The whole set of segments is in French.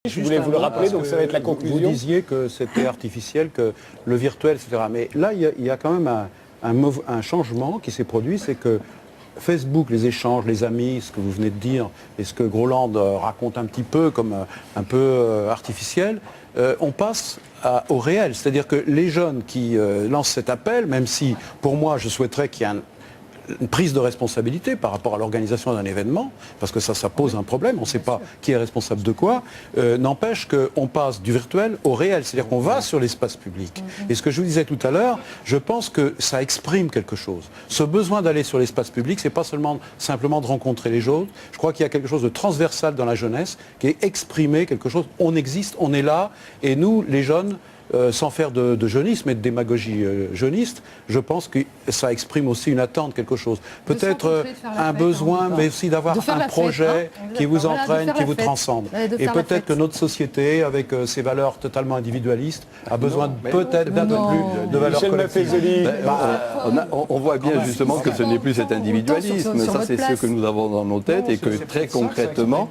Je voulais vous le rappeler, donc ça va être la conclusion. Vous disiez que c'était artificiel, que le virtuel, etc. Mais là, il y a quand même un changement qui s'est produit, c'est que Facebook, les échanges, les amis, ce que vous venez de dire, et ce que Groland raconte un petit peu comme un peu artificiel, on passe au réel. C'est-à-dire que les jeunes qui lancent cet appel, même si pour moi je souhaiterais qu'il y ait une prise de responsabilité par rapport à l'organisation d'un événement, parce que ça pose un problème, on ne sait pas qui est responsable de quoi, n'empêche qu'on passe du virtuel au réel, c'est-à-dire qu'on va sur l'espace public. Et ce que je vous disais tout à l'heure, je pense que ça exprime quelque chose. Ce besoin d'aller sur l'espace public, c'est pas simplement de rencontrer les autres, je crois qu'il y a quelque chose de transversal dans la jeunesse, qui est exprimé quelque chose, on existe, on est là, et nous, les jeunes, sans faire de jeunisme et de démagogie jeuniste, je pense que ça exprime aussi une attente, quelque chose. Peut-être un besoin, mais aussi d'avoir un projet qui vous entraîne, qui vous transcende. Et peut-être que notre société, avec ses valeurs totalement individualistes, a besoin peut-être d'un peu plus de valeurs collectives. On voit bien justement que ce n'est plus cet individualisme. Ça, c'est ce que nous avons dans nos têtes et que très concrètement...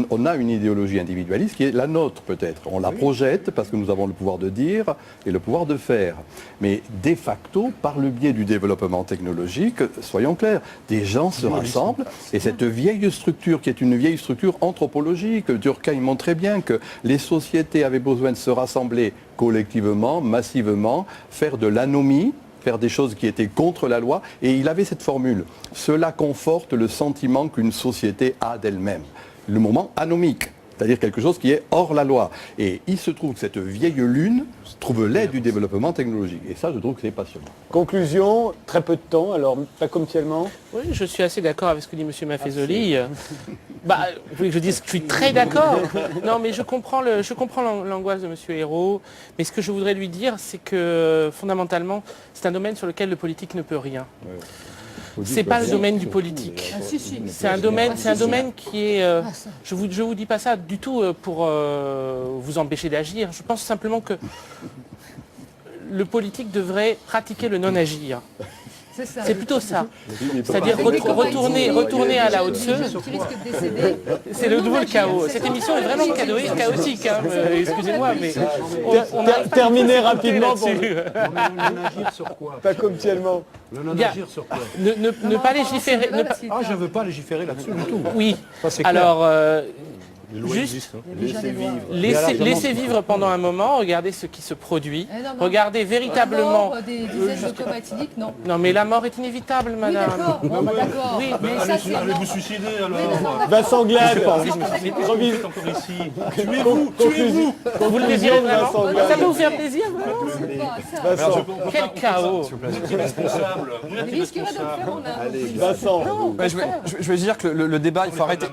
on a une idéologie individualiste qui est la nôtre peut-être. On la projette parce que nous avons le pouvoir de dire et le pouvoir de faire. Mais de facto, par le biais du développement technologique, soyons clairs, des gens se rassemblent et cette vieille structure qui est une vieille structure anthropologique, Durkheim montrait bien que les sociétés avaient besoin de se rassembler collectivement, massivement, faire de l'anomie, faire des choses qui étaient contre la loi, et il avait cette formule. Cela conforte le sentiment qu'une société a d'elle-même. Le moment anomique. C'est-à-dire quelque chose qui est hors la loi. Et il se trouve que cette vieille lune trouve l'aide du développement technologique. Et ça, je trouve que c'est passionnant. Conclusion, très peu de temps, alors pas comme tellement. Oui, je suis assez d'accord avec ce que dit M. Maffezoli. Vous voulez que je dise que je suis très d'accord. Non, mais je comprends l'angoisse de M. Hérault. Mais ce que je voudrais lui dire, c'est que fondamentalement, c'est un domaine sur lequel le politique ne peut rien. C'est pas le domaine du politique. C'est un domaine qui est... je vous dis pas ça du tout pour vous empêcher d'agir. Je pense simplement que le politique devrait pratiquer le non-agir. C'est plutôt ça. C'est-à-dire retourner à la Haute-Seu. C'est le nouveau chaos. Cette émission est vraiment chaotique. Hein. Excusez-moi, mais... Terminez rapidement. Non-agir sur quoi? Pas comme tellement. Le non-agir sur quoi? Ne pas légiférer. Je ne veux pas légiférer là-dessus du tout. Oui. Alors... juste laissez vivre pendant un moment, regardez ce qui se produit, regardez véritablement... Des dizaines d'automatique, non. Non mais la mort est inévitable, madame. Oui, d'accord. Oui, mais ça c'est... Allez vous suicider alors. Vincent Glade, Encore ici. Tuez-vous, tuez-vous. vous le désirez vraiment? Ça peut vous faire plaisir? Vincent, Quel chaos. Vous êtes responsable. Il risquerait de le faire en un. Vincent. Je veux dire que le débat, il faut arrêter.